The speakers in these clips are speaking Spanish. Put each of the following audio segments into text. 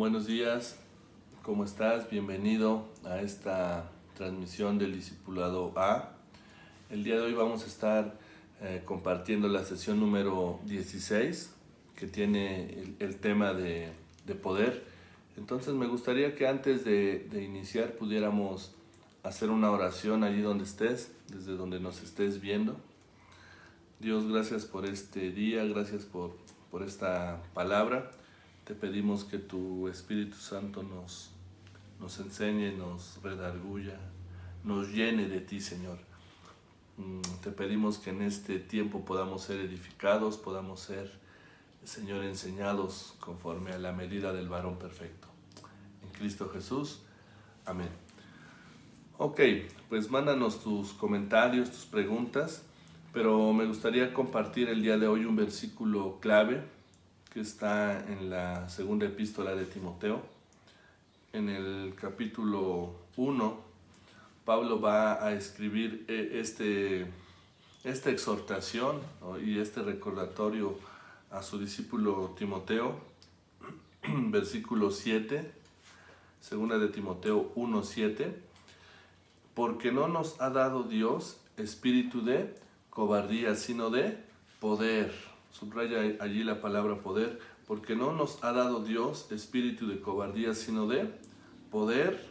Buenos días, ¿cómo estás? Bienvenido a esta transmisión del Discipulado A. El día de hoy vamos a estar compartiendo la sesión número 16, que tiene el tema de poder. Entonces me gustaría que antes de iniciar pudiéramos hacer una oración allí donde estés, desde donde nos estés viendo. Dios, gracias por este día, gracias por esta palabra. Te pedimos que tu Espíritu Santo nos enseñe, nos redarguya, nos llene de ti, Señor. Te pedimos que en este tiempo podamos ser edificados, podamos ser, Señor, enseñados conforme a la medida del varón perfecto. En Cristo Jesús. Amén. Ok, pues mándanos tus comentarios, tus preguntas, pero me gustaría compartir el día de hoy un versículo clave que está en la segunda epístola de Timoteo. En el capítulo 1, Pablo va a escribir esta exhortación, ¿no? Y este recordatorio a su discípulo Timoteo, versículo 7, segunda de Timoteo 1:7, porque no nos ha dado Dios espíritu de cobardía, sino de poder. Subraya allí la palabra poder, porque no nos ha dado Dios espíritu de cobardía, sino de poder,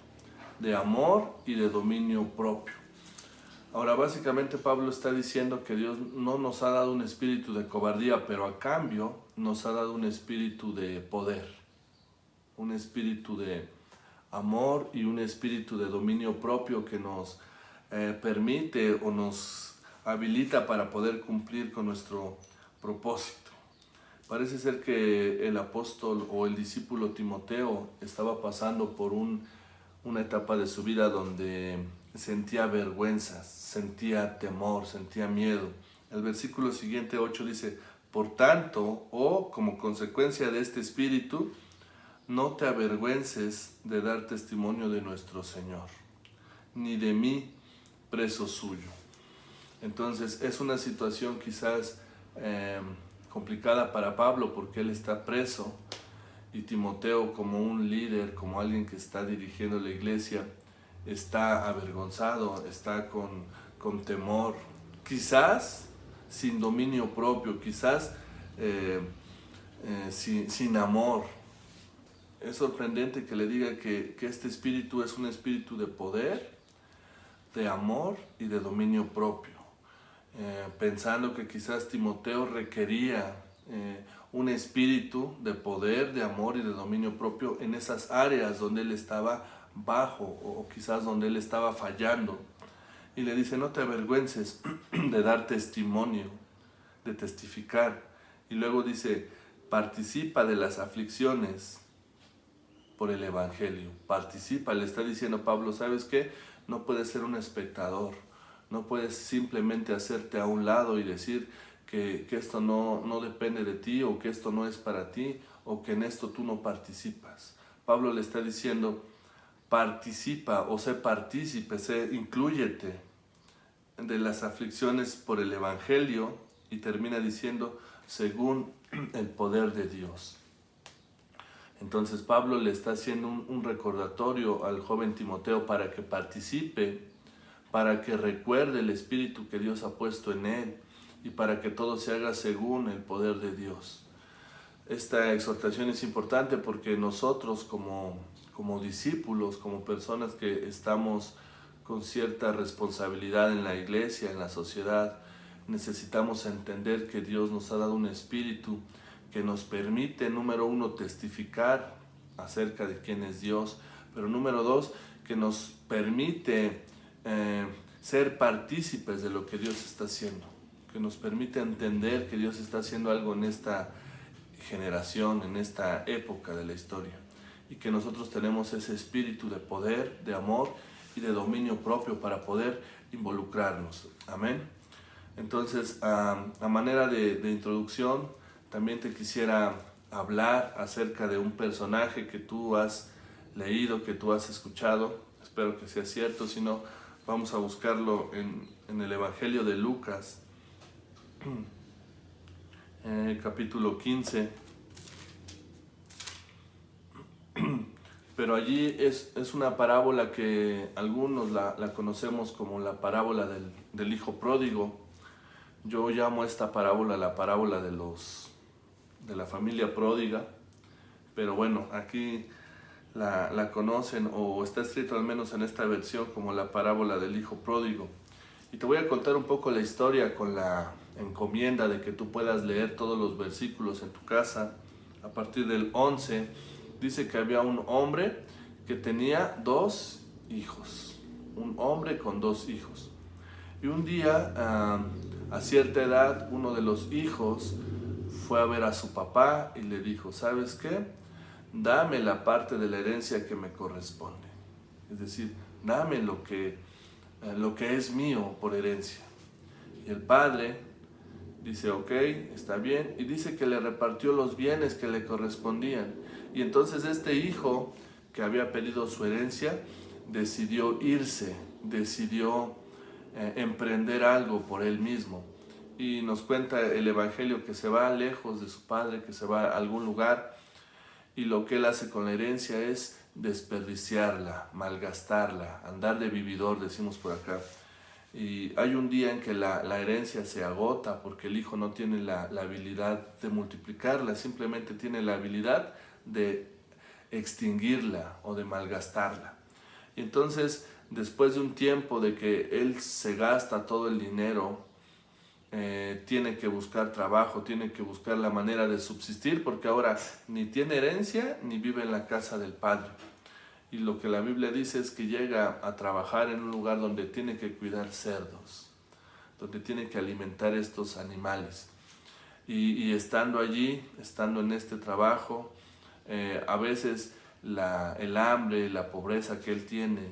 de amor y de dominio propio. Ahora, básicamente Pablo está diciendo que Dios no nos ha dado un espíritu de cobardía, pero a cambio nos ha dado un espíritu de poder, un espíritu de amor y un espíritu de dominio propio que nos permite o nos habilita para poder cumplir con nuestro propósito. Parece ser que el apóstol o el discípulo Timoteo estaba pasando por una etapa de su vida donde sentía vergüenzas, sentía temor, sentía miedo. El versículo siguiente 8 dice: por tanto, como consecuencia de este espíritu, no te avergüences de dar testimonio de nuestro Señor, ni de mí, preso suyo. Entonces es una situación quizás complicada para Pablo, porque él está preso y Timoteo, como un líder, como alguien que está dirigiendo la iglesia, está avergonzado, está con temor, quizás sin dominio propio, quizás sin amor. Es sorprendente que le diga que este espíritu es un espíritu de poder, de amor y de dominio propio. Pensando que quizás Timoteo requería un espíritu de poder, de amor y de dominio propio en esas áreas donde él estaba bajo o quizás donde él estaba fallando. Y le dice: no te avergüences de dar testimonio, de testificar. Y luego dice: participa de las aflicciones por el Evangelio. Participa, le está diciendo Pablo: ¿sabes qué? No puedes ser un espectador, no puedes simplemente hacerte a un lado y decir que esto no depende de ti, o que esto no es para ti, o que en esto tú no participas. Pablo le está diciendo: participa o sé partícipe, inclúyete de las aflicciones por el Evangelio, y termina diciendo: según el poder de Dios. Entonces Pablo le está haciendo un recordatorio al joven Timoteo para que participe, para que recuerde el espíritu que Dios ha puesto en él y para que todo se haga según el poder de Dios. Esta exhortación es importante porque nosotros como discípulos, como personas que estamos con cierta responsabilidad en la iglesia, en la sociedad, necesitamos entender que Dios nos ha dado un espíritu que nos permite, número uno, testificar acerca de quién es Dios, pero número dos, que nos permite ser partícipes de lo que Dios está haciendo, que nos permite entender que Dios está haciendo algo en esta generación, en esta época de la historia, y que nosotros tenemos ese espíritu de poder, de amor y de dominio propio para poder involucrarnos. Amén. Entonces, a manera de introducción, también te quisiera hablar acerca de un personaje que tú has leído, que tú has escuchado. Espero que sea cierto, si no, vamos a buscarlo en el Evangelio de Lucas, capítulo 15. pero allí es una parábola que algunos la conocemos como la parábola del hijo pródigo. Yo llamo esta parábola la parábola de la familia pródiga, pero bueno, aquí la conocen, o está escrito al menos en esta versión, como la parábola del hijo pródigo. Y te voy a contar un poco la historia con la encomienda de que tú puedas leer todos los versículos en tu casa. A partir del 11 dice que había un hombre que tenía 2 hijos, un hombre con 2 hijos. Y un día, a cierta edad, uno de los hijos fue a ver a su papá y le dijo: ¿sabes qué? Dame la parte de la herencia que me corresponde. Es decir, dame lo que es mío por herencia. Y el padre dice: ok, está bien. Y dice que le repartió los bienes que le correspondían. Y entonces este hijo que había pedido su herencia decidió irse, decidió emprender algo por él mismo. Y nos cuenta el Evangelio que se va lejos de su padre, que se va a algún lugar, y lo que él hace con la herencia es desperdiciarla, malgastarla, andar de vividor, decimos por acá. Y hay un día en que la herencia se agota porque el hijo no tiene la habilidad de multiplicarla, simplemente tiene la habilidad de extinguirla o de malgastarla. Y entonces, después de un tiempo de que él se gasta todo el dinero, tiene que buscar trabajo, tiene que buscar la manera de subsistir, porque ahora ni tiene herencia ni vive en la casa del padre. Y lo que la Biblia dice es que llega a trabajar en un lugar donde tiene que cuidar cerdos, donde tiene que alimentar estos animales. Y estando allí, estando en este trabajo, a veces el hambre, la pobreza que él tiene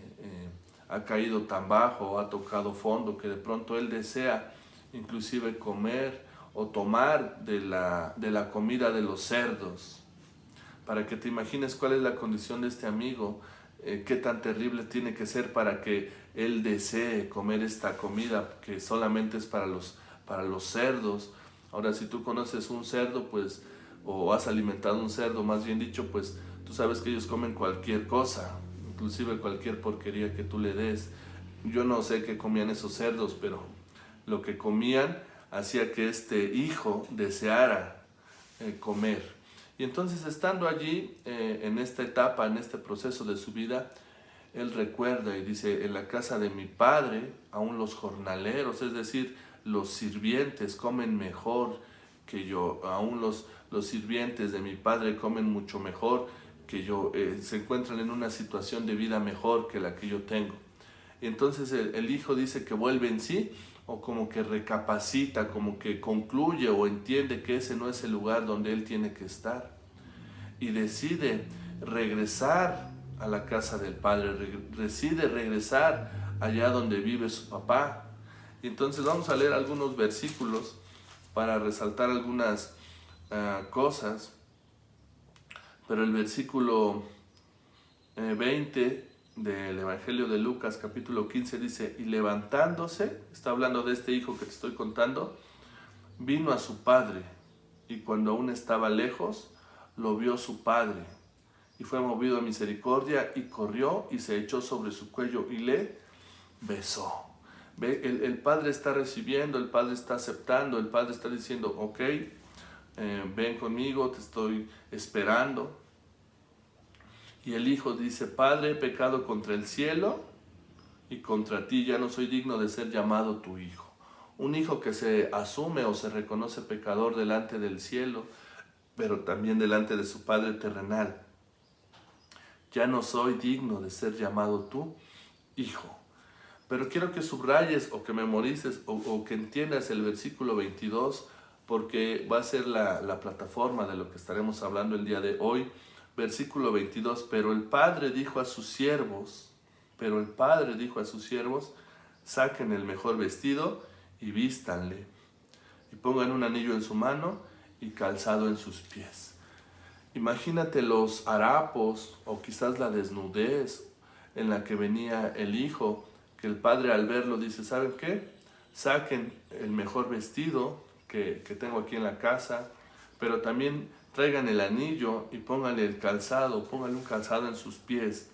ha caído tan bajo, ha tocado fondo, que de pronto él desea inclusive comer o tomar de la comida de los cerdos. Para que te imagines cuál es la condición de este amigo, qué tan terrible tiene que ser para que él desee comer esta comida que solamente es para los cerdos. Ahora, si tú conoces un cerdo, pues, o has alimentado un cerdo, más bien dicho, pues tú sabes que ellos comen cualquier cosa, inclusive cualquier porquería que tú le des. Yo no sé qué comían esos cerdos, pero lo que comían hacía que este hijo deseara comer. Y entonces, estando allí, en esta etapa, en este proceso de su vida, él recuerda y dice: en la casa de mi padre, aún los jornaleros, es decir, los sirvientes comen mejor que yo, aún los sirvientes de mi padre comen mucho mejor que yo, se encuentran en una situación de vida mejor que la que yo tengo. Y entonces el hijo dice que vuelve en sí, o como que recapacita, como que concluye o entiende que ese no es el lugar donde él tiene que estar. Y decide regresar a la casa del padre, decide regresar allá donde vive su papá. Y entonces vamos a leer algunos versículos para resaltar algunas cosas. Pero el versículo 20 del Evangelio de Lucas, capítulo 15, dice: y levantándose, está hablando de este hijo que te estoy contando, vino a su padre, y cuando aún estaba lejos, lo vio su padre, y fue movido a misericordia, y corrió y se echó sobre su cuello y le besó. ¿Ve? El padre está recibiendo, el padre está aceptando, el padre está diciendo: ok, ven conmigo, te estoy esperando. Y el hijo dice: Padre, he pecado contra el cielo y contra ti, ya no soy digno de ser llamado tu hijo. Un hijo que se asume o se reconoce pecador delante del cielo, pero también delante de su Padre terrenal. Ya no soy digno de ser llamado tu hijo. Pero quiero que subrayes o que memorices o que entiendas el versículo 22, porque va a ser la plataforma de lo que estaremos hablando el día de hoy. Versículo 22, pero el padre dijo a sus siervos, saquen el mejor vestido y vístanle, y pongan un anillo en su mano y calzado en sus pies. Imagínate los harapos o quizás la desnudez en la que venía el hijo, que el padre al verlo dice: ¿saben qué? Saquen el mejor vestido que tengo aquí en la casa, pero también traigan el anillo y pónganle un calzado en sus pies.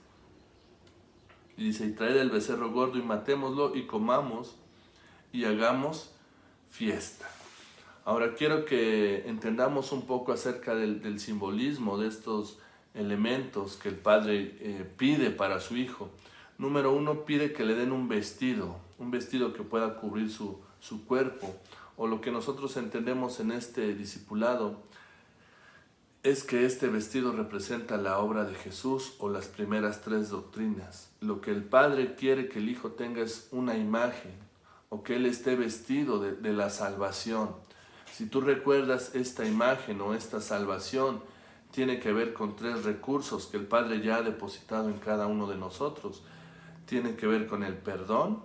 Y dice, y traed el becerro gordo y matémoslo y comamos y hagamos fiesta. Ahora quiero que entendamos un poco acerca del simbolismo de estos elementos que el Padre pide para su Hijo. Número 1, pide que le den un vestido que pueda cubrir su cuerpo, o lo que nosotros entendemos en este discipulado es que este vestido representa la obra de Jesús o las primeras 3 doctrinas. Lo que el Padre quiere que el Hijo tenga es una imagen, o que Él esté vestido de la salvación. Si tú recuerdas, esta imagen o esta salvación tiene que ver con 3 recursos que el Padre ya ha depositado en cada uno de nosotros. Tiene que ver con el perdón,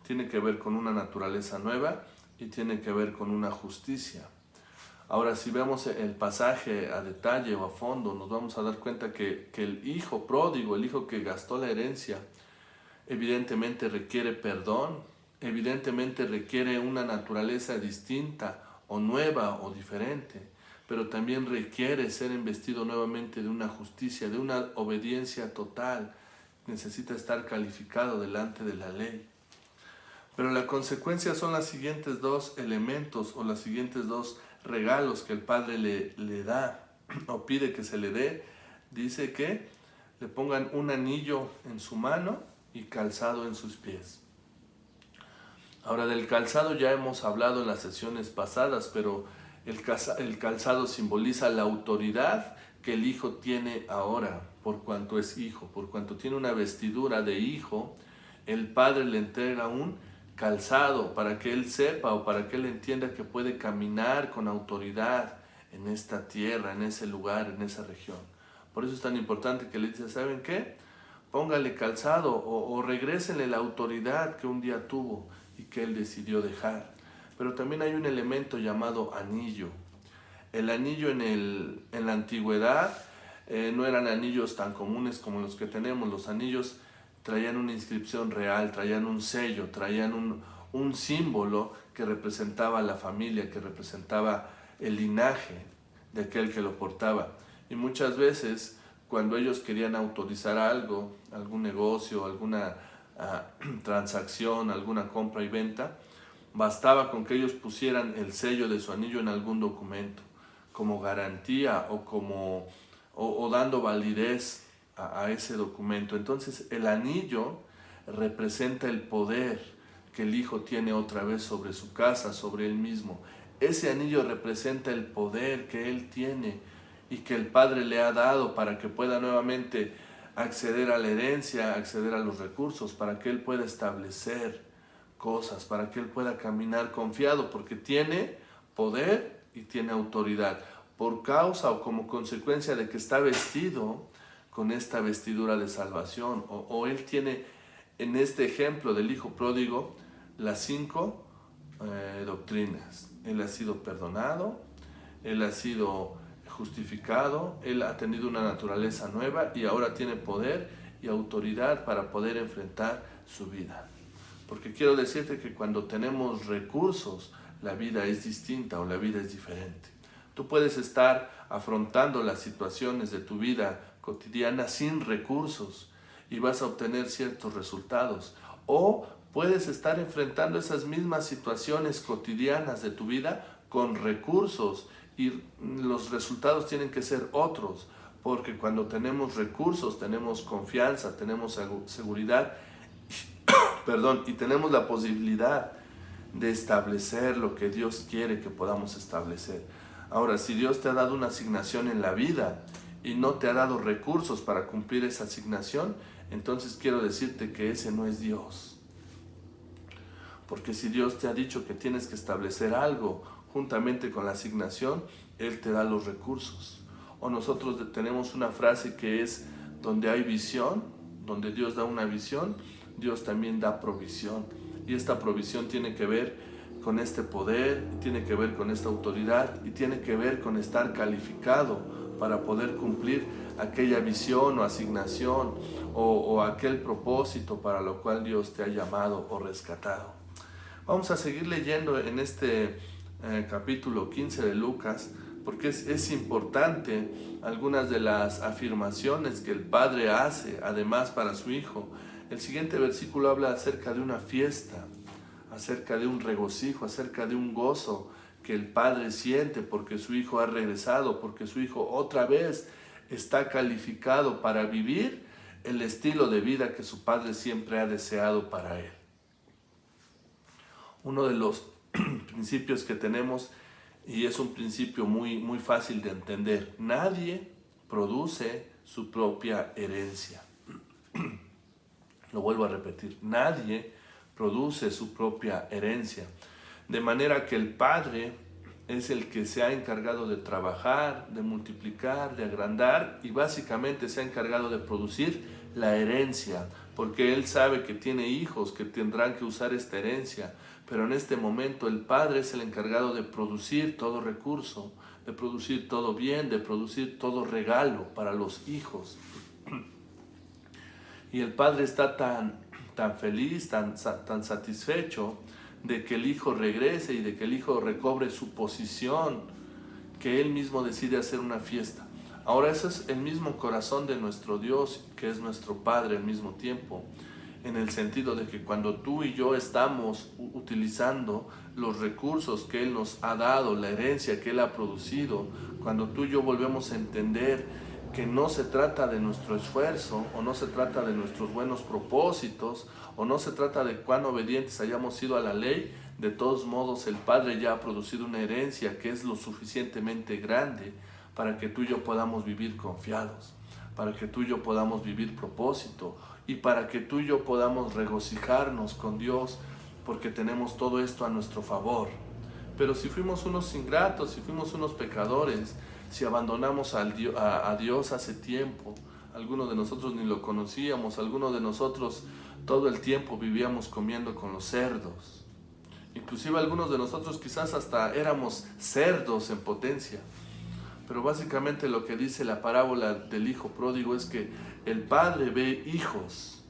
tiene que ver con una naturaleza nueva y tiene que ver con una justicia. Ahora, si vemos el pasaje a detalle o a fondo, nos vamos a dar cuenta que el hijo pródigo, el hijo que gastó la herencia, evidentemente requiere perdón, evidentemente requiere una naturaleza distinta o nueva o diferente, pero también requiere ser investido nuevamente de una justicia, de una obediencia total. Necesita estar calificado delante de la ley. Pero la consecuencia son los siguientes 2 elementos o los siguientes 2 regalos que el Padre le da o pide que se le dé. Dice que le pongan un anillo en su mano y calzado en sus pies. Ahora, del calzado ya hemos hablado en las sesiones pasadas, pero el calzado simboliza la autoridad que el Hijo tiene ahora, por cuanto es Hijo, por cuanto tiene una vestidura de Hijo. El Padre le entrega un calzado para que Él sepa o para que Él entienda que puede caminar con autoridad en esta tierra, en ese lugar, en esa región. Por eso es tan importante que le dice, ¿saben qué? Póngale calzado o regrésenle la autoridad que un día tuvo y que Él decidió dejar. Pero también hay un elemento llamado anillo. El anillo en la antigüedad no eran anillos tan comunes como los que tenemos. Los anillos traían una inscripción real, traían un sello, traían un símbolo que representaba la familia, que representaba el linaje de aquel que lo portaba. Y muchas veces, cuando ellos querían autorizar algo, algún negocio, alguna transacción, alguna compra y venta, bastaba con que ellos pusieran el sello de su anillo en algún documento, como garantía o dando validez a ese documento. Entonces el anillo representa el poder que el Hijo tiene otra vez sobre su casa, sobre él mismo. Ese anillo representa el poder que él tiene y que el Padre le ha dado para que pueda nuevamente acceder a la herencia, acceder a los recursos, para que él pueda establecer cosas, para que él pueda caminar confiado, porque tiene poder y tiene autoridad, por causa o como consecuencia de que está vestido con esta vestidura de salvación, o él tiene, en este ejemplo del Hijo pródigo, las 5 doctrinas. Él ha sido perdonado, él ha sido justificado, él ha tenido una naturaleza nueva y ahora tiene poder y autoridad para poder enfrentar su vida. Porque quiero decirte que cuando tenemos recursos, la vida es distinta o la vida es diferente. Tú puedes estar afrontando las situaciones de tu vida cotidiana sin recursos y vas a obtener ciertos resultados. O puedes estar enfrentando esas mismas situaciones cotidianas de tu vida con recursos y los resultados tienen que ser otros. Porque cuando tenemos recursos, tenemos confianza, tenemos seguridad, y tenemos la posibilidad de establecer lo que Dios quiere que podamos establecer. Ahora, si Dios te ha dado una asignación en la vida y no te ha dado recursos para cumplir esa asignación, entonces quiero decirte que ese no es Dios. Porque si Dios te ha dicho que tienes que establecer algo juntamente con la asignación, Él te da los recursos. O nosotros tenemos una frase que es, donde hay visión, donde Dios da una visión, Dios también da provisión. Y esta provisión tiene que ver con este poder, tiene que ver con esta autoridad y tiene que ver con estar calificado para poder cumplir aquella visión o asignación o aquel propósito para lo cual Dios te ha llamado o rescatado. Vamos a seguir leyendo en este capítulo 15 de Lucas, porque es importante algunas de las afirmaciones que el Padre hace, además para su Hijo. El siguiente versículo habla acerca de una fiesta, acerca de un regocijo, acerca de un gozo que el Padre siente porque su Hijo ha regresado, porque su Hijo otra vez está calificado para vivir el estilo de vida que su Padre siempre ha deseado para él. Uno de los principios que tenemos, y es un principio muy fácil de entender: nadie produce su propia herencia. Lo vuelvo a repetir: nadie produce su propia herencia. De manera que el Padre es el que se ha encargado de trabajar, de multiplicar, de agrandar, y básicamente se ha encargado de producir la herencia, porque Él sabe que tiene hijos que tendrán que usar esta herencia. Pero en este momento el Padre es el encargado de producir todo recurso, de producir todo bien, de producir todo regalo para los hijos. Y el Padre está tan feliz, tan satisfecho de que el Hijo regrese y de que el Hijo recobre su posición, que Él mismo decide hacer una fiesta. Ahora, ese es el mismo corazón de nuestro Dios, que es nuestro Padre al mismo tiempo, en el sentido de que cuando tú y yo estamos utilizando los recursos que Él nos ha dado, la herencia que Él ha producido, cuando tú y yo volvemos a entender que no se trata de nuestro esfuerzo, o no se trata de nuestros buenos propósitos, o no se trata de cuán obedientes hayamos sido a la ley, de todos modos el Padre ya ha producido una herencia que es lo suficientemente grande para que tú y yo podamos vivir confiados, para que tú y yo podamos vivir propósito, y para que tú y yo podamos regocijarnos con Dios, porque tenemos todo esto a nuestro favor. Pero si fuimos unos ingratos, si fuimos unos pecadores, si abandonamos a Dios hace tiempo, algunos de nosotros ni lo conocíamos, algunos de nosotros todo el tiempo vivíamos comiendo con los cerdos. Inclusive algunos de nosotros quizás hasta éramos cerdos en potencia. Pero básicamente lo que dice la parábola del hijo pródigo es que el Padre ve hijos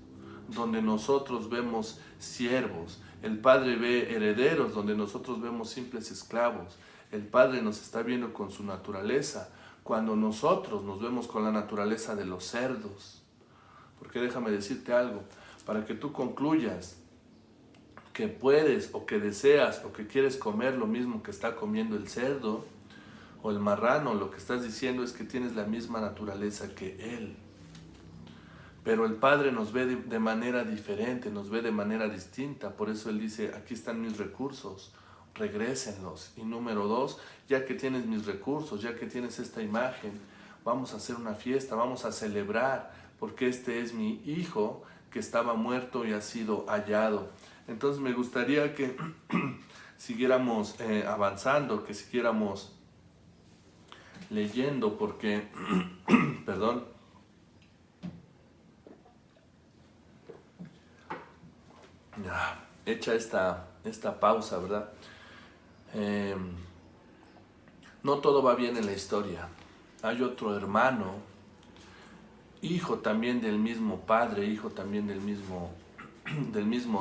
donde nosotros vemos siervos. El Padre ve herederos donde nosotros vemos simples esclavos. El Padre nos está viendo con su naturaleza cuando nosotros nos vemos con la naturaleza de los cerdos. Porque déjame decirte algo: para que tú concluyas que puedes o que deseas o que quieres comer lo mismo que está comiendo el cerdo o el marrano, lo que estás diciendo es que tienes la misma naturaleza que Él. Pero el Padre nos ve de manera diferente, nos ve de manera distinta. Por eso Él dice: aquí están mis recursos, regrésenlos. Y número 2, ya que tienes mis recursos, ya que tienes esta imagen, vamos a hacer una fiesta, vamos a celebrar, porque este es mi hijo que estaba muerto y ha sido hallado. Entonces me gustaría que siguiéramos avanzando, que siguiéramos leyendo, porque, perdón, hecha esta pausa, ¿verdad? No todo va bien en la historia. Hay otro hermano, hijo también del mismo Padre, hijo también del mismo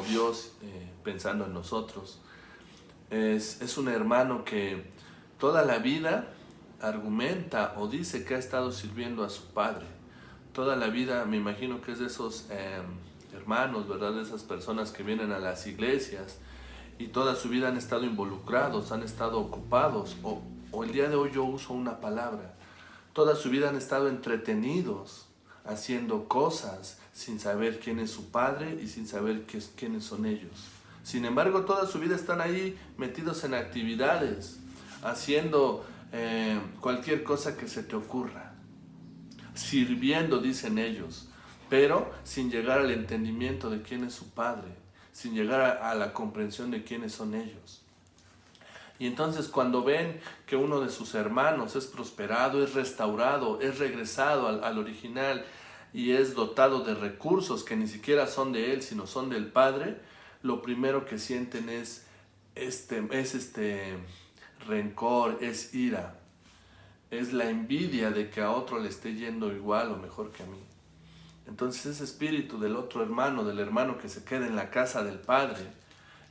Dios, pensando en nosotros. Es un hermano que toda la vida argumenta o dice que ha estado sirviendo a su Padre. Toda la vida, me imagino que es de esos hermanos, ¿verdad? De esas personas que vienen a las iglesias y toda su vida han estado involucrados, han estado ocupados, o el día de hoy yo uso una palabra: toda su vida han estado entretenidos, haciendo cosas sin saber quién es su Padre y sin saber quiénes son ellos. Sin embargo, toda su vida están ahí metidos en actividades, haciendo cualquier cosa que se te ocurra, sirviendo, dicen ellos, pero sin llegar al entendimiento de quién es su Padre, sin llegar a la comprensión de quiénes son ellos. Y entonces cuando ven que uno de sus hermanos es prosperado, es restaurado, es regresado al original y es dotado de recursos que ni siquiera son de él, sino son del Padre, lo primero que sienten es rencor, es ira, es la envidia de que a otro le esté yendo igual o mejor que a mí. Entonces ese espíritu del otro hermano, del hermano que se queda en la casa del Padre,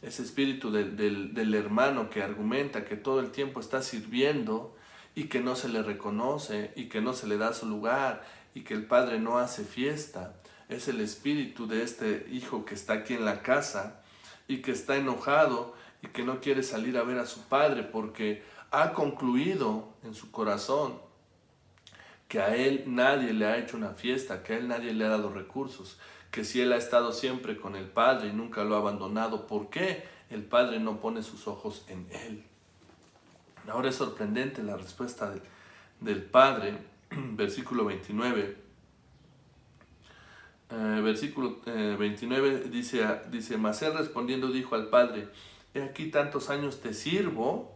ese espíritu del hermano que argumenta que todo el tiempo está sirviendo y que no se le reconoce y que no se le da su lugar y que el padre no hace fiesta. Es el espíritu de este hijo que está aquí en la casa y que está enojado y que no quiere salir a ver a su padre porque ha concluido en su corazón que a él nadie le ha hecho una fiesta, que a él nadie le ha dado recursos, que si él ha estado siempre con el padre y nunca lo ha abandonado, ¿por qué el padre no pone sus ojos en él? Ahora es sorprendente la respuesta del padre, versículo 29. Versículo 29 dice, mas él respondiendo dijo al padre, he aquí tantos años te sirvo,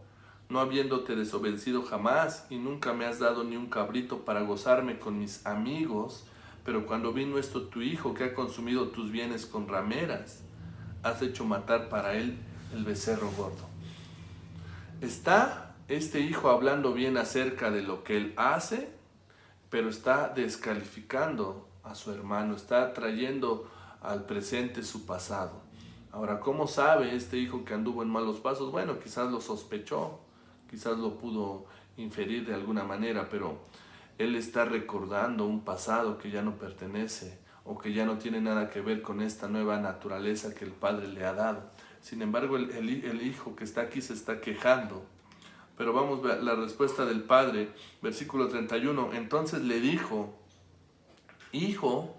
no habiéndote desobedecido jamás, y nunca me has dado ni un cabrito para gozarme con mis amigos, pero cuando vino esto tu hijo, que ha consumido tus bienes con rameras, has hecho matar para él el becerro gordo. Está este hijo hablando bien acerca de lo que él hace, pero está descalificando a su hermano, está trayendo al presente su pasado. Ahora, ¿cómo sabe este hijo que anduvo en malos pasos? Bueno, quizás lo sospechó, quizás lo pudo inferir de alguna manera, pero él está recordando un pasado que ya no pertenece o que ya no tiene nada que ver con esta nueva naturaleza que el padre le ha dado. Sin embargo, el hijo que está aquí se está quejando. Pero vamos a ver la respuesta del padre, versículo 31. Entonces le dijo, hijo,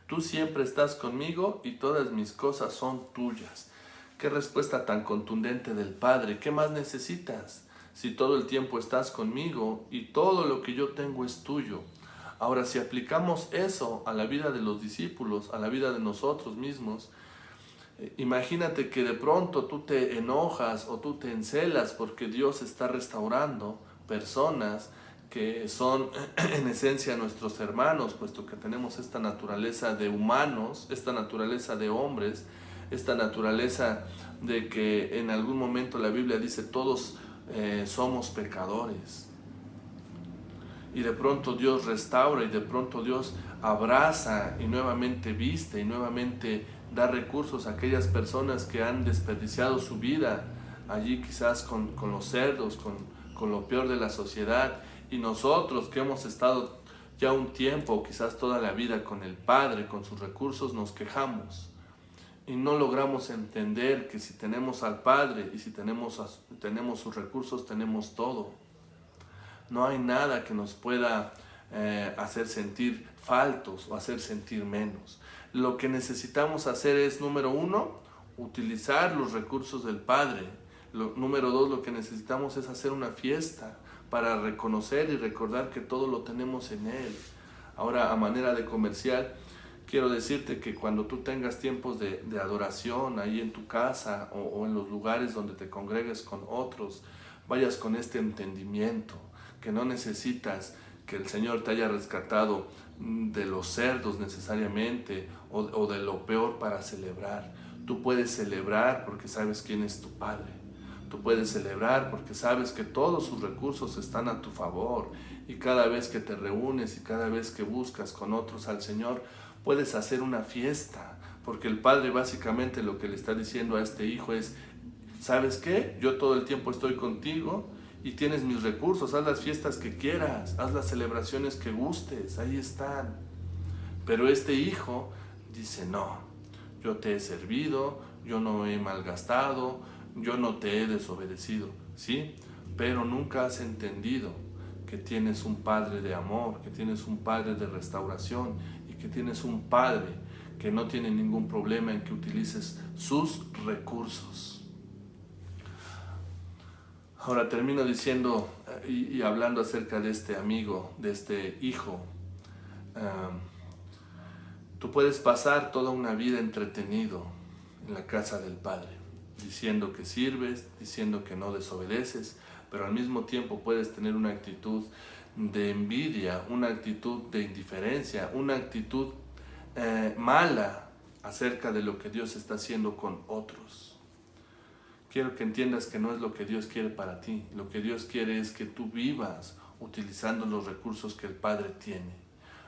tú siempre estás conmigo y todas mis cosas son tuyas. Qué respuesta tan contundente del padre. ¿Qué más necesitas? Si todo el tiempo estás conmigo y todo lo que yo tengo es tuyo. Ahora, si aplicamos eso a la vida de los discípulos, a la vida de nosotros mismos, imagínate que de pronto tú te enojas o tú te encelas porque Dios está restaurando personas que son en esencia nuestros hermanos, puesto que tenemos esta naturaleza de humanos, esta naturaleza de hombres, esta naturaleza de que en algún momento la Biblia dice todos somos pecadores. Y de pronto Dios restaura y de pronto Dios abraza y nuevamente viste y nuevamente da recursos a aquellas personas que han desperdiciado su vida allí quizás con los cerdos, con lo peor de la sociedad. Y nosotros que hemos estado ya un tiempo, quizás toda la vida con el Padre, con sus recursos, nos quejamos. Y no logramos entender que si tenemos al Padre y si tenemos sus recursos, tenemos todo. No hay nada que nos pueda hacer sentir faltos o hacer sentir menos. Lo que necesitamos hacer es, número uno, utilizar los recursos del Padre. Número dos, lo que necesitamos es hacer una fiesta para reconocer y recordar que todo lo tenemos en Él. Ahora, a manera de comercial, quiero decirte que cuando tú tengas tiempos de adoración ahí en tu casa o en los lugares donde te congregues con otros, vayas con este entendimiento, que no necesitas que el Señor te haya rescatado de los cerdos necesariamente o de lo peor para celebrar. Tú puedes celebrar porque sabes quién es tu Padre. Tú puedes celebrar porque sabes que todos sus recursos están a tu favor y cada vez que te reúnes y cada vez que buscas con otros al Señor, puedes hacer una fiesta, porque el Padre básicamente lo que le está diciendo a este hijo es, ¿sabes qué? Yo todo el tiempo estoy contigo y tienes mis recursos, haz las fiestas que quieras, haz las celebraciones que gustes, ahí están. Pero este hijo dice, no, yo te he servido, yo no he malgastado, yo no te he desobedecido, ¿sí? Pero nunca has entendido que tienes un Padre de amor, que tienes un Padre de restauración y que tienes un Padre que no tiene ningún problema en que utilices sus recursos. Ahora termino diciendo y hablando acerca de este amigo, de este hijo. Tú puedes pasar toda una vida entretenido en la casa del Padre, diciendo que sirves, diciendo que no desobedeces, pero al mismo tiempo puedes tener una actitud de envidia, una actitud de indiferencia, una actitud mala acerca de lo que Dios está haciendo con otros. Quiero que entiendas que no es lo que Dios quiere para ti. Lo que Dios quiere es que tú vivas utilizando los recursos que el Padre tiene.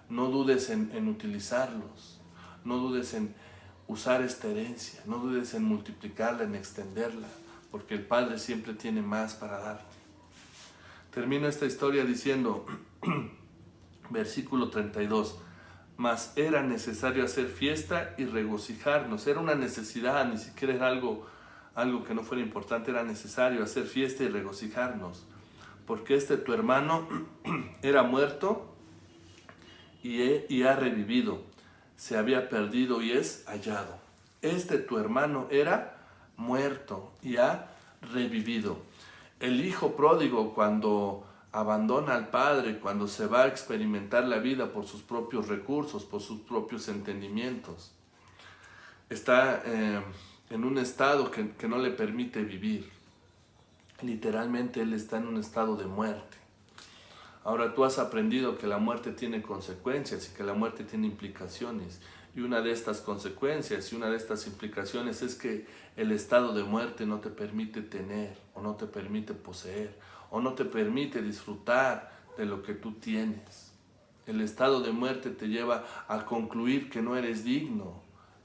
No dudes en utilizarlos. No dudes en usar esta herencia. No dudes en multiplicarla, en extenderla. Porque el Padre siempre tiene más para darte. Termino esta historia diciendo, versículo 32, mas era necesario hacer fiesta y regocijarnos. Era una necesidad, ni siquiera era algo que no fuera importante, era necesario hacer fiesta y regocijarnos. Porque tu hermano era muerto y ha revivido. Se había perdido y es hallado. Tu hermano era muerto y ha revivido. El hijo pródigo, cuando abandona al padre, cuando se va a experimentar la vida por sus propios recursos, por sus propios entendimientos, está en un estado que no le permite vivir. Literalmente él está en un estado de muerte. Ahora tú has aprendido que la muerte tiene consecuencias y que la muerte tiene implicaciones. Y una de estas consecuencias y una de estas implicaciones es que el estado de muerte no te permite tener, o no te permite poseer, o no te permite disfrutar de lo que tú tienes. El estado de muerte te lleva a concluir que no eres digno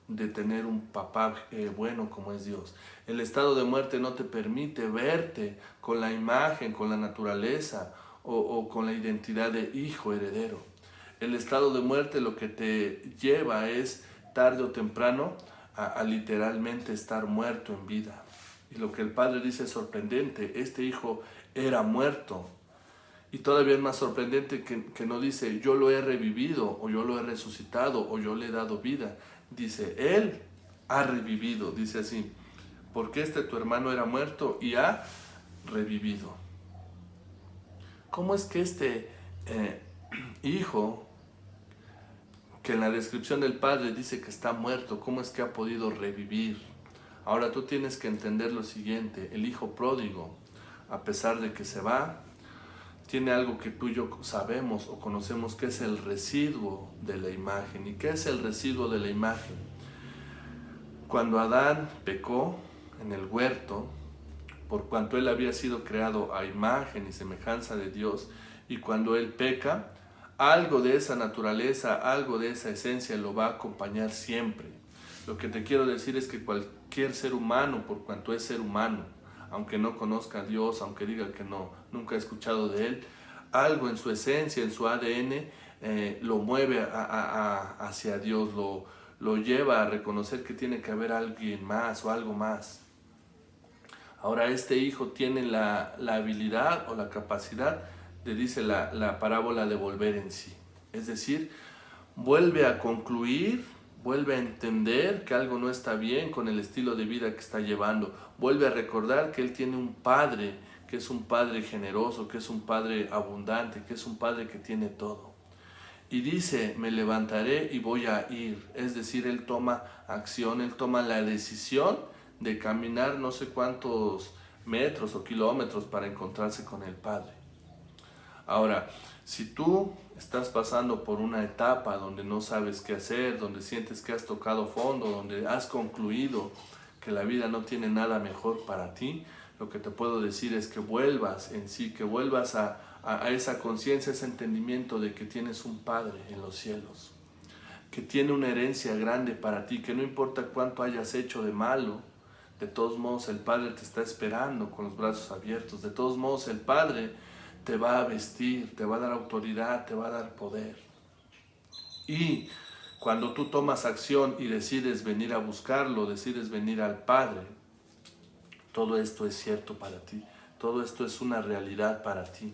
de tener un papá bueno como es Dios. El estado de muerte no te permite verte con la imagen, con la naturaleza o con la identidad de hijo heredero. El estado de muerte lo que te lleva es tarde o temprano a literalmente estar muerto en vida. Y lo que el padre dice es sorprendente. Este hijo era muerto. Y todavía es más sorprendente que no dice yo lo he revivido o yo lo he resucitado o yo le he dado vida. Dice él ha revivido, dice así. Porque tu hermano era muerto y ha revivido. ¿Cómo es que hijo, que en la descripción del padre dice que está muerto, cómo es que ha podido revivir? Ahora tú tienes que entender lo siguiente. El hijo pródigo, a pesar de que se va, tiene algo que tú y yo sabemos o conocemos, que es el residuo de la imagen. ¿Y qué es el residuo de la imagen? Cuando Adán pecó en el huerto, por cuanto él había sido creado a imagen y semejanza de Dios, y cuando él peca, algo de esa naturaleza, algo de esa esencia lo va a acompañar siempre. Lo que te quiero decir es que cualquier ser humano, por cuanto es ser humano, aunque no conozca a Dios, aunque diga que no, nunca ha escuchado de Él, algo en su esencia, en su ADN, lo mueve hacia Dios, lo lleva a reconocer que tiene que haber alguien más o algo más. Ahora este hijo tiene la habilidad o la capacidad de, dice la parábola, de volver en sí. Es decir, vuelve a concluir, vuelve a entender que algo no está bien con el estilo de vida que está llevando. Vuelve a recordar que él tiene un padre, que es un padre generoso, que es un padre abundante, que es un padre que tiene todo. Y dice, me levantaré y voy a ir. Es decir, él toma acción, él toma la decisión de caminar no sé cuántos metros o kilómetros para encontrarse con el Padre. Ahora, si tú estás pasando por una etapa donde no sabes qué hacer, donde sientes que has tocado fondo, donde has concluido que la vida no tiene nada mejor para ti, lo que te puedo decir es que vuelvas en sí, que vuelvas a esa conciencia, ese entendimiento de que tienes un Padre en los cielos, que tiene una herencia grande para ti, que no importa cuánto hayas hecho de malo, de todos modos el Padre te está esperando con los brazos abiertos. De todos modos el Padre te va a vestir, te va a dar autoridad, te va a dar poder. Y cuando tú tomas acción y decides venir a buscarlo, decides venir al Padre, todo esto es cierto para ti. Todo esto es una realidad para ti.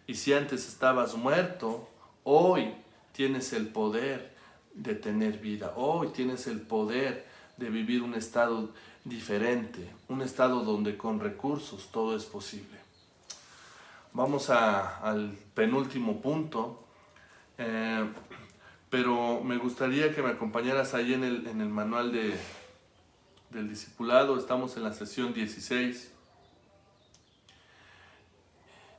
Y si antes estabas muerto, hoy tienes el poder de tener vida. Hoy tienes el poder de vivir un estado diferente, un estado donde con recursos todo es posible. Vamos al penúltimo punto, pero me gustaría que me acompañaras ahí en el manual del discipulado. Estamos en la sesión 16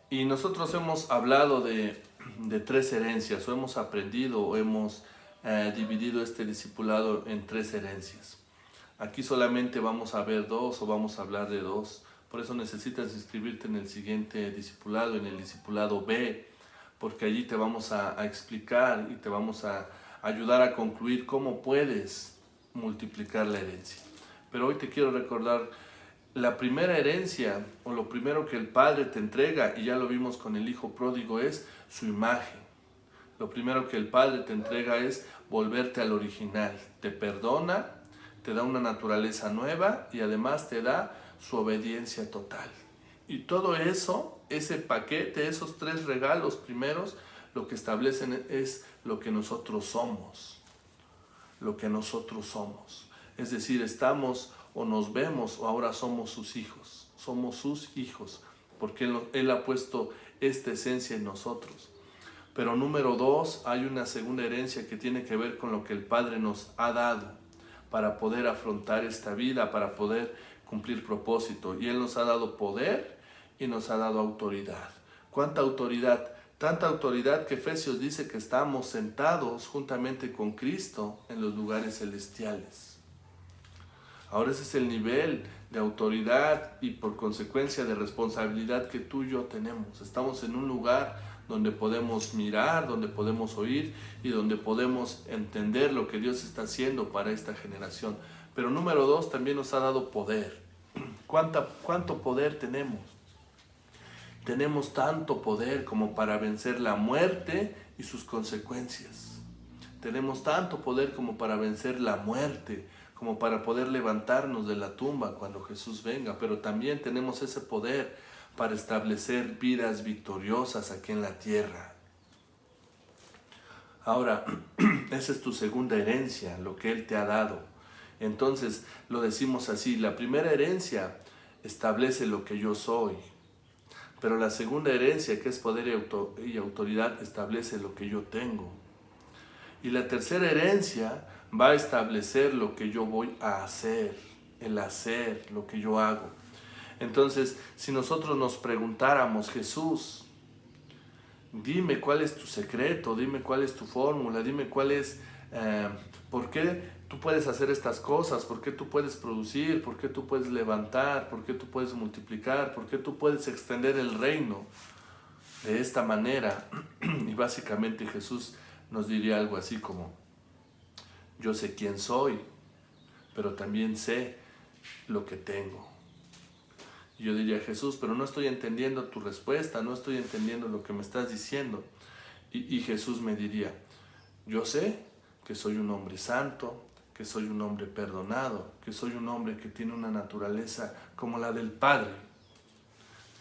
y nosotros hemos hablado de 3 herencias, o hemos aprendido o hemos dividido este discipulado en 3 herencias. Aquí solamente vamos a ver 2 o vamos a hablar de 2. Por eso necesitas inscribirte en el siguiente discipulado, en el discipulado B, porque allí te vamos a explicar y te vamos a ayudar a concluir cómo puedes multiplicar la herencia. Pero hoy te quiero recordar la primera herencia o lo primero que el Padre te entrega, y ya lo vimos con el Hijo Pródigo, es su imagen. Lo primero que el Padre te entrega es volverte al original. Te perdona, te da una naturaleza nueva y además te da su obediencia total. Y todo eso, ese paquete, esos 3 regalos primeros, lo que establecen es lo que nosotros somos. Lo que nosotros somos. Es decir, estamos o nos vemos o ahora somos sus hijos. Somos sus hijos, porque Él ha puesto esta esencia en nosotros. Pero número 2, hay una segunda herencia que tiene que ver con lo que el Padre nos ha dado para poder afrontar esta vida, para poder cumplir propósito. Y Él nos ha dado poder y nos ha dado autoridad. ¿Cuánta autoridad? Tanta autoridad que Efesios dice que estamos sentados juntamente con Cristo en los lugares celestiales. Ahora ese es el nivel de autoridad y por consecuencia de responsabilidad que tú y yo tenemos. Estamos en un lugar donde podemos mirar, donde podemos oír y donde podemos entender lo que Dios está haciendo para esta generación. Pero número 2, también nos ha dado poder. ¿Cuánto poder tenemos? Tenemos tanto poder como para vencer la muerte y sus consecuencias. Tenemos tanto poder como para vencer la muerte, como para poder levantarnos de la tumba cuando Jesús venga. Pero también tenemos ese poder para establecer vidas victoriosas aquí en la tierra. Ahora, esa es tu segunda herencia, lo que Él te ha dado. Entonces, lo decimos así, la primera herencia establece lo que yo soy. Pero la segunda herencia, que es poder y autoridad, establece lo que yo tengo. Y la tercera herencia va a establecer lo que yo voy a hacer, el hacer, lo que yo hago. Entonces, si nosotros nos preguntáramos, Jesús, dime cuál es tu secreto, dime cuál es tu fórmula, dime cuál es, por qué tú puedes hacer estas cosas, por qué tú puedes producir, por qué tú puedes levantar, por qué tú puedes multiplicar, por qué tú puedes extender el reino de esta manera. Y básicamente Jesús nos diría algo así como, yo sé quién soy, pero también sé lo que tengo. Y yo diría, Jesús, pero no estoy entendiendo tu respuesta, no estoy entendiendo lo que me estás diciendo. Y Jesús me diría, yo sé que soy un hombre santo, que soy un hombre perdonado, que soy un hombre que tiene una naturaleza como la del Padre.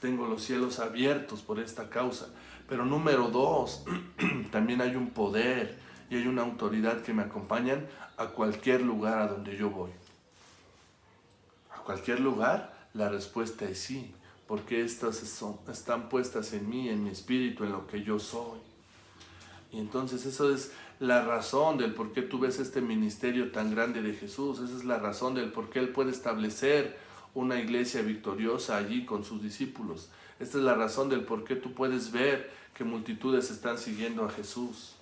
Tengo los cielos abiertos por esta causa. Pero número 2, también hay un poder y hay una autoridad que me acompañan a cualquier lugar a donde yo voy. ¿A cualquier lugar? La respuesta es sí, porque estas están puestas en mí, en mi espíritu, en lo que yo soy. Y entonces eso es la razón del por qué tú ves este ministerio tan grande de Jesús. Esa es la razón del por qué Él puede establecer una iglesia victoriosa allí con sus discípulos. Esta es la razón del por qué tú puedes ver que multitudes están siguiendo a Jesús.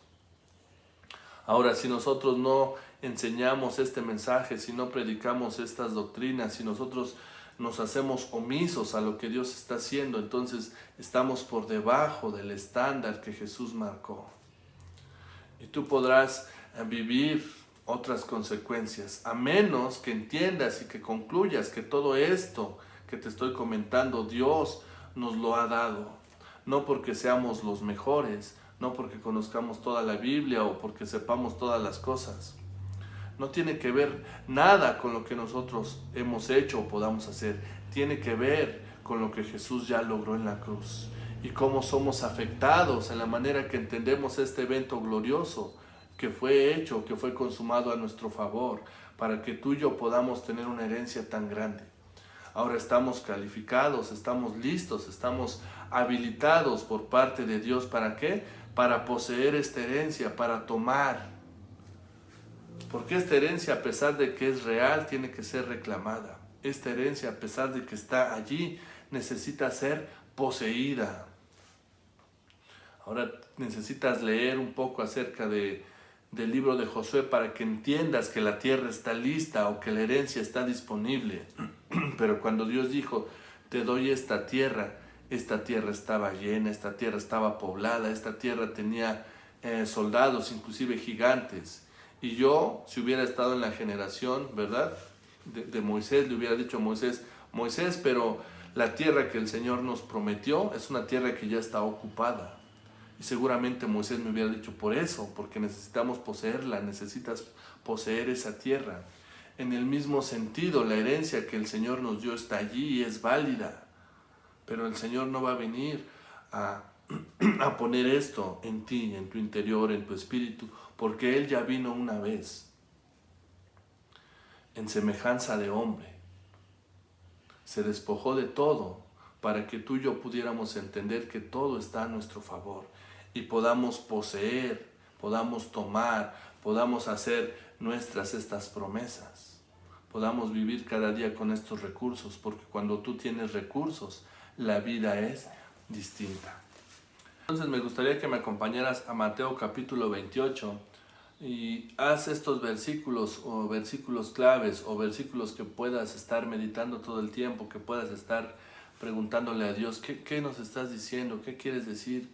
Ahora, si nosotros no enseñamos este mensaje, si no predicamos estas doctrinas, si nosotros nos hacemos omisos a lo que Dios está haciendo, entonces estamos por debajo del estándar que Jesús marcó. Y tú podrás vivir otras consecuencias, a menos que entiendas y que concluyas que todo esto que te estoy comentando, Dios nos lo ha dado. No porque seamos los mejores, no porque conozcamos toda la Biblia o porque sepamos todas las cosas. No tiene que ver nada con lo que nosotros hemos hecho o podamos hacer. Tiene que ver con lo que Jesús ya logró en la cruz. Y cómo somos afectados en la manera que entendemos este evento glorioso que fue hecho, que fue consumado a nuestro favor, para que tú y yo podamos tener una herencia tan grande. Ahora estamos calificados, estamos listos, estamos habilitados por parte de Dios. ¿Para qué? Para poseer esta herencia, para tomar. Porque esta herencia, a pesar de que es real, tiene que ser reclamada. Esta herencia, a pesar de que está allí, necesita ser poseída. Ahora necesitas leer un poco acerca del libro de Josué para que entiendas que la tierra está lista o que la herencia está disponible. Pero cuando Dios dijo, te doy esta tierra estaba llena, esta tierra estaba poblada, esta tierra tenía soldados, inclusive gigantes. Y yo, si hubiera estado en la generación, ¿verdad?, de Moisés, le hubiera dicho a Moisés, Moisés, pero la tierra que el Señor nos prometió es una tierra que ya está ocupada. Y seguramente Moisés me hubiera dicho, por eso, porque necesitamos poseerla, necesitas poseer esa tierra. En el mismo sentido, la herencia que el Señor nos dio está allí y es válida. Pero el Señor no va a venir a poner esto en ti, en tu interior, en tu espíritu, porque Él ya vino una vez en semejanza de hombre. Se despojó de todo para que tú y yo pudiéramos entender que todo está a nuestro favor y podamos poseer, podamos tomar, podamos hacer nuestras estas promesas, podamos vivir cada día con estos recursos, porque cuando tú tienes recursos, la vida es distinta. Entonces me gustaría que me acompañaras a Mateo capítulo 28 y haz estos versículos o versículos claves o versículos que puedas estar meditando todo el tiempo, que puedas estar preguntándole a Dios, ¿qué nos estás diciendo? ¿Qué quieres decir?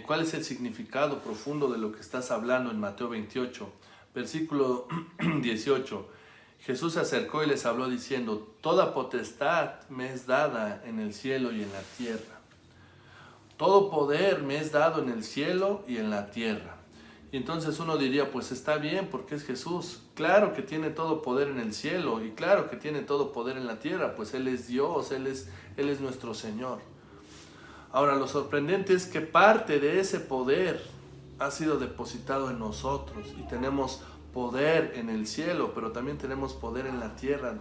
¿Cuál es el significado profundo de lo que estás hablando en Mateo 28? Versículo 18. Jesús se acercó y les habló diciendo, toda potestad me es dada en el cielo y en la tierra. Todo poder me es dado en el cielo y en la tierra. Y entonces uno diría, pues está bien, porque es Jesús. Claro que tiene todo poder en el cielo y claro que tiene todo poder en la tierra, pues Él es Dios, Él es nuestro Señor. Ahora, lo sorprendente es que parte de ese poder ha sido depositado en nosotros y tenemos poder en el cielo, pero también tenemos poder en la tierra.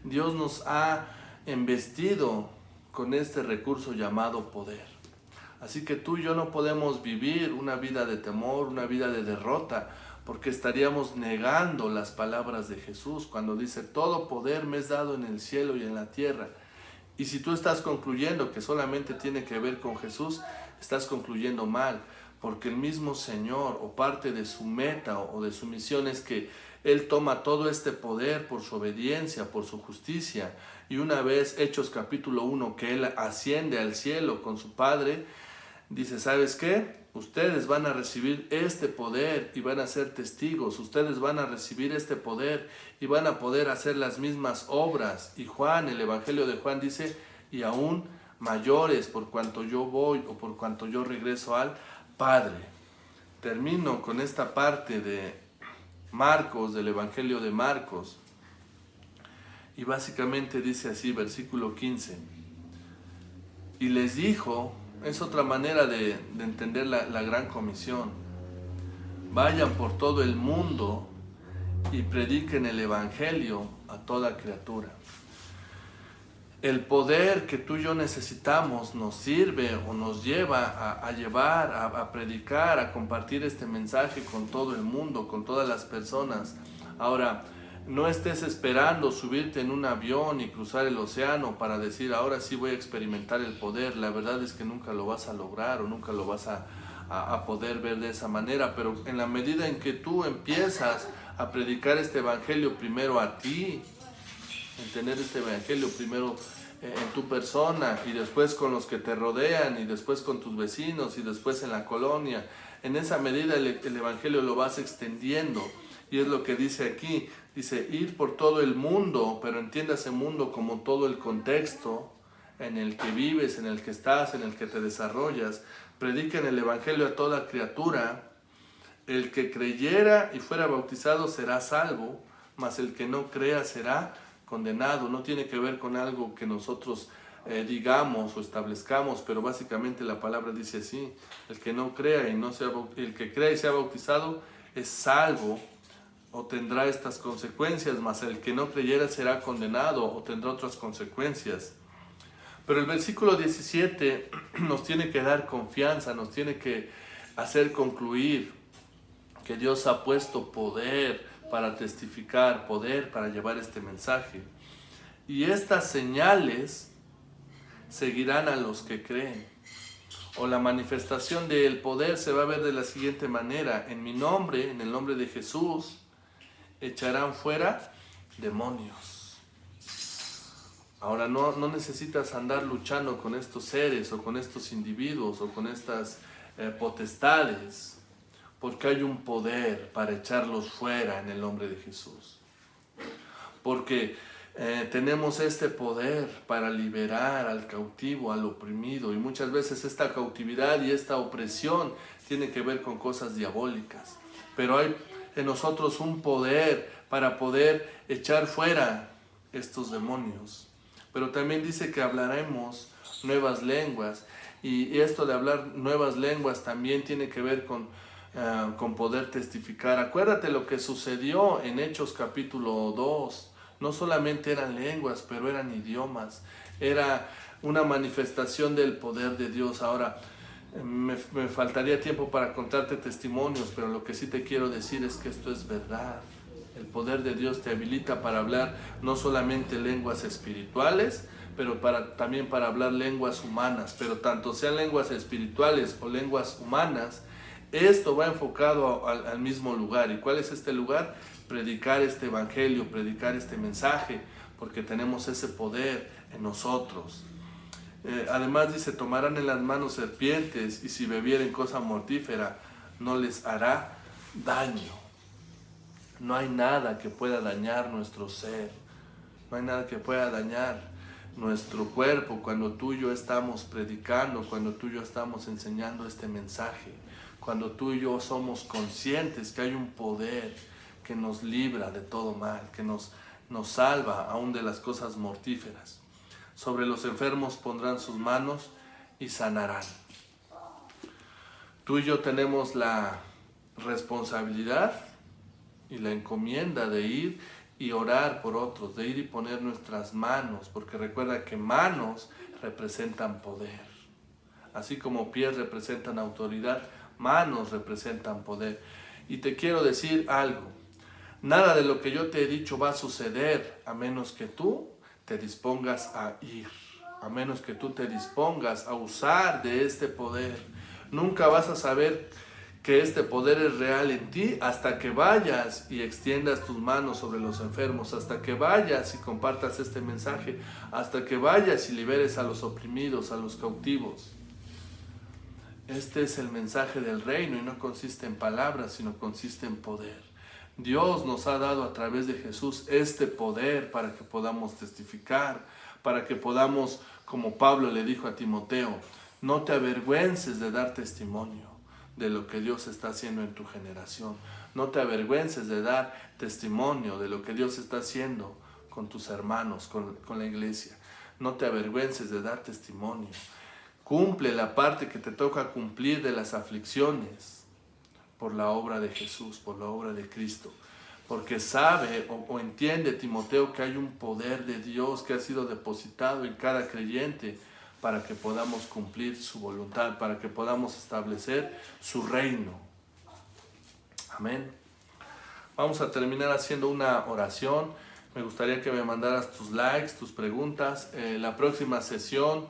Dios nos ha embestido con este recurso llamado poder. Así que tú y yo no podemos vivir una vida de temor, una vida de derrota, porque estaríamos negando las palabras de Jesús cuando dice, todo poder me es dado en el cielo y en la tierra. Y si tú estás concluyendo que solamente tiene que ver con Jesús, estás concluyendo mal, porque el mismo Señor o parte de su meta o de su misión es que Él toma todo este poder por su obediencia, por su justicia. Y una vez, Hechos capítulo 1, que Él asciende al cielo con su Padre, dice, ¿sabes qué? Ustedes van a recibir este poder y van a ser testigos. Ustedes van a recibir este poder y van a poder hacer las mismas obras. Y Juan, el Evangelio de Juan dice, y aún mayores por cuanto yo voy o por cuanto yo regreso al Padre. Termino con esta parte de Marcos, del Evangelio de Marcos. Y básicamente dice así, versículo 15. Y les dijo... Es otra manera de entender la gran comisión. Vayan por todo el mundo y prediquen el Evangelio a toda criatura. El poder que tú y yo necesitamos nos sirve o nos lleva a llevar, a predicar, a compartir este mensaje con todo el mundo, con todas las personas. Ahora, no estés esperando subirte en un avión y cruzar el océano para decir, ahora sí voy a experimentar el poder. La verdad es que nunca lo vas a lograr o nunca lo vas a poder ver de esa manera. Pero en la medida en que tú empiezas a predicar este evangelio primero a ti, en tener este evangelio primero en tu persona y después con los que te rodean y después con tus vecinos y después en la colonia, en esa medida el evangelio lo vas extendiendo. Y es lo que dice aquí, dice ir por todo el mundo, pero entiéndase mundo como todo el contexto en el que vives, en el que estás, en el que te desarrollas. Prediquen el evangelio a toda criatura. El que creyera y fuera bautizado será salvo, mas el que no crea será condenado. No tiene que ver con algo que nosotros digamos o establezcamos, pero básicamente la palabra dice así: el que no crea y no sea, el que crea y sea bautizado es salvo o tendrá estas consecuencias, mas el que no creyera será condenado o tendrá otras consecuencias. Pero el versículo 17 nos tiene que dar confianza, nos tiene que hacer concluir que Dios ha puesto poder para testificar, poder para llevar este mensaje. Y estas señales seguirán a los que creen. O la manifestación del poder se va a ver de la siguiente manera: en mi nombre, en el nombre de Jesús, echarán fuera demonios. Ahora no necesitas andar luchando con estos seres o con estos individuos o con estas potestades, porque hay un poder para echarlos fuera en el nombre de Jesús. Porque Tenemos este poder para liberar al cautivo, al oprimido, y muchas veces esta cautividad y esta opresión tiene que ver con cosas diabólicas, pero hay en nosotros un poder para poder echar fuera estos demonios. Pero también dice que hablaremos nuevas lenguas, y esto de hablar nuevas lenguas también tiene que ver con poder testificar. Acuérdate lo que sucedió en Hechos capítulo 2. No solamente eran lenguas, pero eran idiomas. Era una manifestación del poder de Dios. Ahora, me faltaría tiempo para contarte testimonios, pero lo que sí te quiero decir es que esto es verdad. El poder de Dios te habilita para hablar no solamente lenguas espirituales, pero también para hablar lenguas humanas. Pero tanto sean lenguas espirituales o lenguas humanas, esto va enfocado al mismo lugar. ¿Y cuál es este lugar? Predicar este evangelio, predicar este mensaje, porque tenemos ese poder en nosotros. Además dice, tomarán en las manos serpientes, y si bebieren cosa mortífera no les hará daño. No hay nada que pueda dañar nuestro ser, no hay nada que pueda dañar nuestro cuerpo cuando tú y yo estamos predicando, cuando tú y yo estamos enseñando este mensaje, cuando tú y yo somos conscientes que hay un poder que nos libra de todo mal, que nos salva aún de las cosas mortíferas. Sobre los enfermos pondrán sus manos y sanarán. Tú y yo tenemos la responsabilidad y la encomienda de ir y orar por otros, de ir y poner nuestras manos, porque recuerda que manos representan poder. Así como pies representan autoridad, manos representan poder. Y te quiero decir algo, nada de lo que yo te he dicho va a suceder a menos que tú te dispongas a ir, a menos que tú te dispongas a usar de este poder. Nunca vas a saber que este poder es real en ti hasta que vayas y extiendas tus manos sobre los enfermos, hasta que vayas y compartas este mensaje, hasta que vayas y liberes a los oprimidos, a los cautivos. Este es el mensaje del reino, y no consiste en palabras, sino consiste en poder. Dios nos ha dado a través de Jesús este poder para que podamos testificar, para que podamos, como Pablo le dijo a Timoteo, no te avergüences de dar testimonio de lo que Dios está haciendo en tu generación. No te avergüences de dar testimonio de lo que Dios está haciendo con tus hermanos, con la iglesia. No te avergüences de dar testimonio. Cumple la parte que te toca cumplir de las aflicciones por la obra de Jesús, por la obra de Cristo. Porque sabe o entiende Timoteo que hay un poder de Dios que ha sido depositado en cada creyente para que podamos cumplir su voluntad, para que podamos establecer su reino. Amén. Vamos a terminar haciendo una oración. Me gustaría que me mandaras tus likes, tus preguntas. La próxima sesión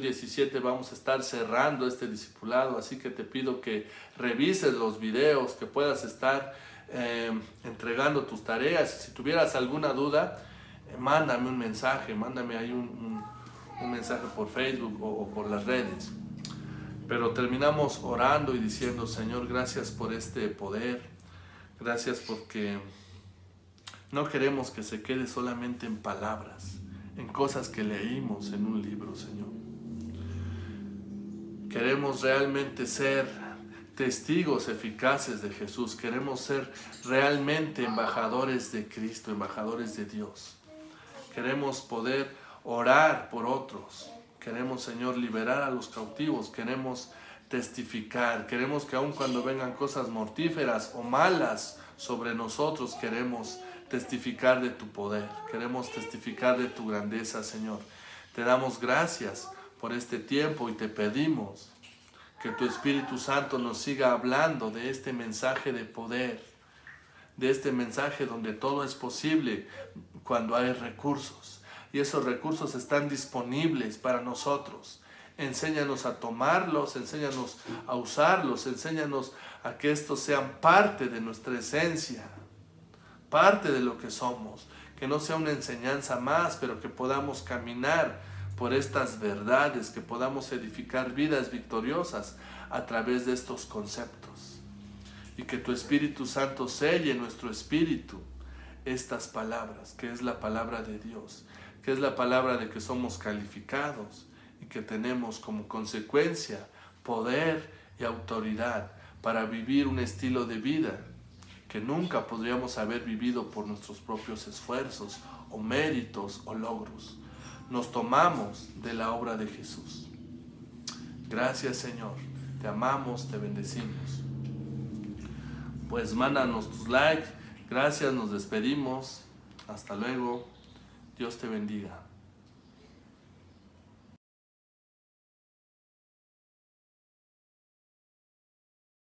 17, vamos a estar cerrando este discipulado, así que te pido que revises los videos, que puedas estar entregando tus tareas. Si tuvieras alguna duda, mándame un mensaje, mándame ahí un mensaje por Facebook o por las redes. Pero terminamos orando y diciendo, Señor, gracias por este poder, gracias porque no queremos que se quede solamente en palabras, en cosas que leímos en un libro, Señor. Queremos realmente ser testigos eficaces de Jesús, queremos ser realmente embajadores de Cristo, embajadores de Dios. Queremos poder orar por otros, queremos, Señor, liberar a los cautivos, queremos testificar, queremos que aun cuando vengan cosas mortíferas o malas sobre nosotros, queremos testificar de tu poder, queremos testificar de tu grandeza, Señor. Te damos gracias por este tiempo y te pedimos que tu Espíritu Santo nos siga hablando de este mensaje de poder, de este mensaje donde todo es posible cuando hay recursos. Y esos recursos están disponibles para nosotros. Enséñanos a tomarlos, enséñanos a usarlos, enséñanos a que estos sean parte de nuestra esencia, parte de lo que somos. Que no sea una enseñanza más, pero que podamos caminar por estas verdades, que podamos edificar vidas victoriosas a través de estos conceptos. Y que tu Espíritu Santo selle nuestro espíritu estas palabras, que es la palabra de Dios, que es la palabra de que somos calificados y que tenemos como consecuencia poder y autoridad para vivir un estilo de vida que nunca podríamos haber vivido por nuestros propios esfuerzos o méritos o logros. Nos tomamos de la obra de Jesús. Gracias, Señor. Te amamos, te bendecimos. Pues mándanos tus likes. Gracias, nos despedimos. Hasta luego. Dios te bendiga.